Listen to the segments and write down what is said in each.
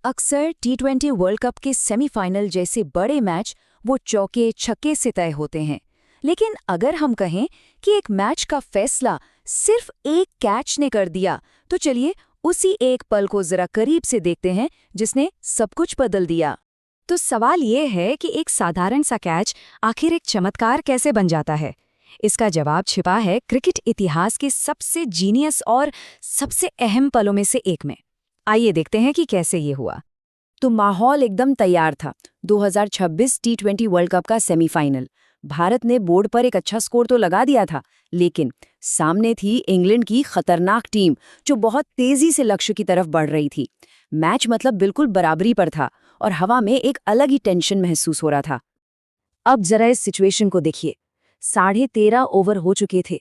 अक्सर टी20 world cup के semifinal जैसे बड़े मैच वो चौके छक्के से तय होते हैं। लेकिन अगर हम कहें कि एक मैच का फैसला सिर्फ एक कैच ने कर दिया, तो चलिए उसी एक पल को जरा करीब से देखते हैं जिसने सब कुछ बदल दिया। तो सवाल ये है कि एक साधारण सा कैच आखिर एक चमत्कार कैसे बन जाता है। इसका जवाब छिपा है क्रिकेट इतिहास के सबसे जीनियस और सबसे अहम पलों में से एक में। आइए देखते हैं कि कैसे ये हुआ। तो माहौल एकदम तैयार था। 2026 टी20 वर्ल्ड कप का सेमीफाइनल। भारत ने बोर्ड पर एक अच्छा स्कोर तो लगा दिया था, लेकिन सामने थी इंग्लैंड की खतरनाक टीम जो बहुत तेजी से लक्ष्य की तरफ बढ़ रही थी। मैच मतलब बिल्कुल बराबरी पर था और हवा में एक अलग ही टेंशन महसूस हो रहा था। अब जरा इस सिचुएशन को देखिए। 13.5 ओवर हो चुके थे।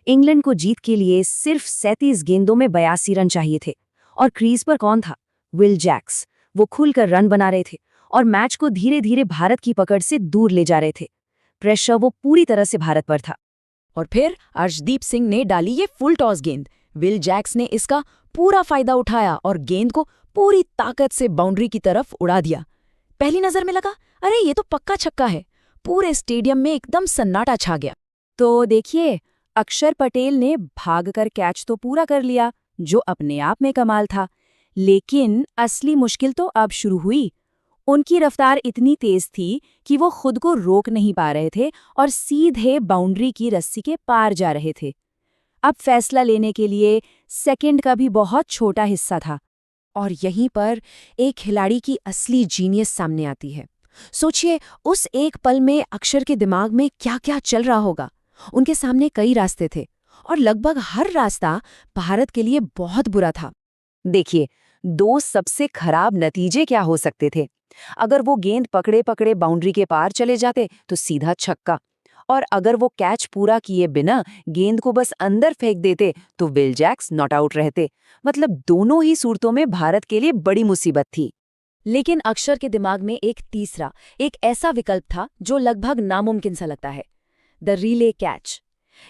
इंग्लैंड को जीत के लिए सिर्फ 37 गेंदों में 82 रन चाहिए थे। और क्रीज पर कौन था? Will Jacks. वो खुलकर रन बना रहे थे और मैच को धीरे धीरे भारत की पकड़ से दूर ले जा रहे थे। प्रेशर वो पूरी तरह से भारत पर था। और फिर अर्शदीप सिंह ने डाली ये फुल टॉस गेंद। विल जैक्स ने इसका पूरा फायदा उठाया और गेंद को पूरी ताकत से बाउंड्री की तरफ उड़ा दिया। पहली नजर में लगा, अरे ये तो पक्का छक्का है। पूरे स्टेडियम में एकदम सन्नाटा छा गया। तो देखिए, अक्षर पटेल ने भागकर कैच तो पूरा कर लिया, जो अपने आप में कमाल था। लेकिन असली मुश्किल तो अब शुरू हुई। उनकी रफ्तार इतनी तेज थी कि वो खुद को रोक नहीं पा रहे थे और सीधे बाउंड्री की रस्सी के पार जा रहे थे। अब फैसला लेने के लिए सेकंड का भी बहुत छोटा हिस्सा था। और यहीं पर एक खिलाड़ी की असली जीनियस सामने आती है। सोचिए, उस एक पल में अक्षर के दिमाग में क्या क्या चल रहा होगा। उनके सामने कई रास्ते थे और लगभग हर रास्ता भारत के लिए बहुत बुरा था। देखिए, दो सबसे खराब नतीजे क्या हो सकते थे। अगर वो गेंद पकड़े पकड़े बाउंड्री के पार चले जाते तो सीधा छक्का, और अगर वो कैच पूरा किए बिना गेंद को बस अंदर फेंक देते तो विल जैक्स नॉट आउट रहते। मतलब दोनों ही सूरतों में भारत के लिए बड़ी मुसीबत थी। लेकिन अक्षर के दिमाग में एक तीसरा, एक ऐसा विकल्प था जो लगभग नामुमकिन सा लगता है, द रिले कैच।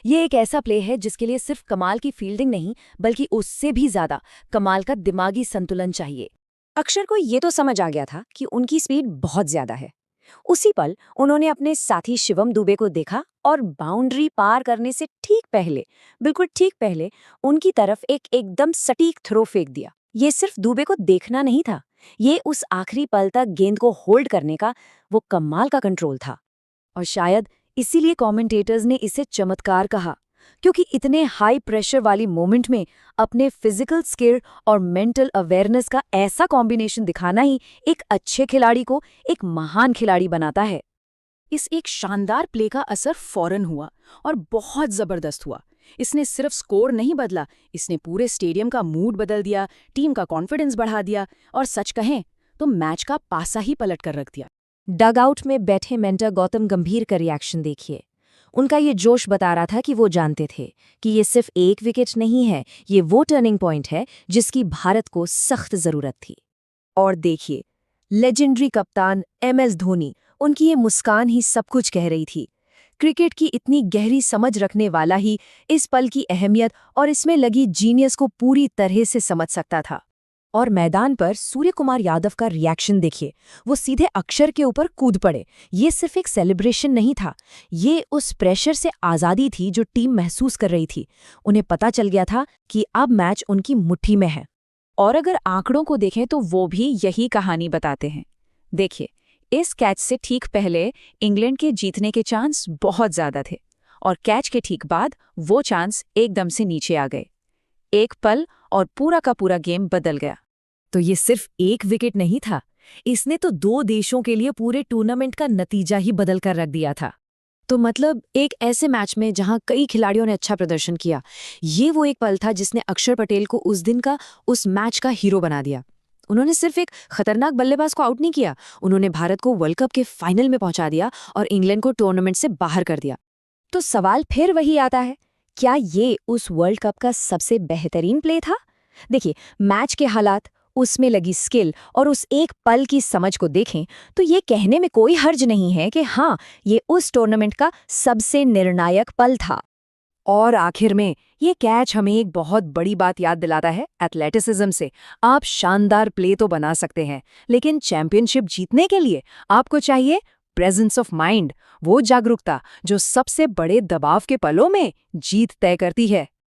ये एक ऐसा प्ले है जिसके लिए सिर्फ कमाल की फील्डिंग नहीं, बल्कि उससे भी ज्यादा कमाल का दिमागी संतुलन चाहिए। अक्षर को ये तो समझ आ गया था कि उनकी स्पीड बहुत ज्यादा है। उसी पल उन्होंने अपने साथी शिवम दुबे को देखा और बाउंड्री पार करने से ठीक पहले, बिल्कुल ठीक पहले, उनकी तरफ एक एकदम सटीक थ्रो फेंक दिया। ये सिर्फ दुबे को देखना नहीं था, ये उस आखिरी पल तक गेंद को होल्ड करने का वो कमाल का कंट्रोल था। और शायद इसीलिए कमेंटेटर्स ने इसे चमत्कार कहा, क्योंकि इतने हाई प्रेशर वाली मोमेंट में अपने फिजिकल स्किल और मेंटल अवेयरनेस का ऐसा कॉम्बिनेशन दिखाना ही एक अच्छे खिलाड़ी को एक महान खिलाड़ी बनाता है। इस एक शानदार प्ले का असर फौरन हुआ और बहुत जबरदस्त हुआ। इसने सिर्फ स्कोर नहीं बदला, इसने पूरे स्टेडियम का मूड बदल दिया, टीम का कॉन्फिडेंस बढ़ा दिया और सच कहें तो मैच का पासा ही पलट कर रख दिया। डगआउट में बैठे मेंटर गौतम गंभीर का रिएक्शन देखिए। उनका ये जोश बता रहा था कि वो जानते थे कि ये सिर्फ एक विकेट नहीं है, ये वो टर्निंग पॉइंट है जिसकी भारत को सख्त जरूरत थी। और देखिए, लेजेंडरी कप्तान MS धोनी, उनकी ये मुस्कान ही सब कुछ कह रही थी। क्रिकेट की इतनी गहरी समझ रखने वाला ही इस पल की अहमियत और इसमें लगी जीनियस को पूरी तरह से समझ सकता था। और मैदान पर सूर्य कुमार यादव का रिएक्शन देखिए। वो सीधे अक्षर के ऊपर कूद पड़े। ये सिर्फ एक सेलिब्रेशन नहीं था, ये उस प्रेशर से आज़ादी थी जो टीम महसूस कर रही थी। उन्हें पता चल गया था कि अब मैच उनकी मुट्ठी में है। और अगर आंकड़ों को देखें तो वो भी यही कहानी बताते हैं। देखिए, इस कैच से ठीक पहले इंग्लैंड के जीतने के चांस बहुत ज़्यादा थे और कैच के ठीक बाद वो चांस एकदम से नीचे आ गए। एक पल और पूरा का पूरा गेम बदल गया। तो ये सिर्फ एक विकेट नहीं था, इसने तो दो देशों के लिए पूरे टूर्नामेंट का नतीजा ही बदल कर रख दिया था। तो मतलब एक ऐसे मैच में जहां कई खिलाड़ियों ने अच्छा प्रदर्शन किया, ये वो एक पल था जिसने अक्षर पटेल को उस दिन का, उस मैच का हीरो बना दिया। उन्होंने सिर्फ एक खतरनाक बल्लेबाज को आउट नहीं किया, उन्होंने भारत को वर्ल्ड कप के फाइनल में पहुंचा दिया और इंग्लैंड को टूर्नामेंट से बाहर कर दिया। तो सवाल फिर वही आता है, क्या ये उस वर्ल्ड कप का सबसे बेहतरीन प्ले था? देखिए, मैच के हालात, उसमें लगी स्किल और उस एक पल की समझ को देखें तो ये कहने में कोई हर्ज नहीं है कि हाँ, ये उस टूर्नामेंट का सबसे निर्णायक पल था। और आखिर में ये कैच हमें एक बहुत बड़ी बात याद दिलाता है एथलेटिसिज्म से। आप शानदार प्ले तो बना सकते हैं, लेकिन चैंपियनशिप जीतने के लिए आपको चाहिए प्रेजेंस ऑफ माइंड, वो जागरूकता जो सबसे बड़े दबाव के पलों में जीत तय करती है।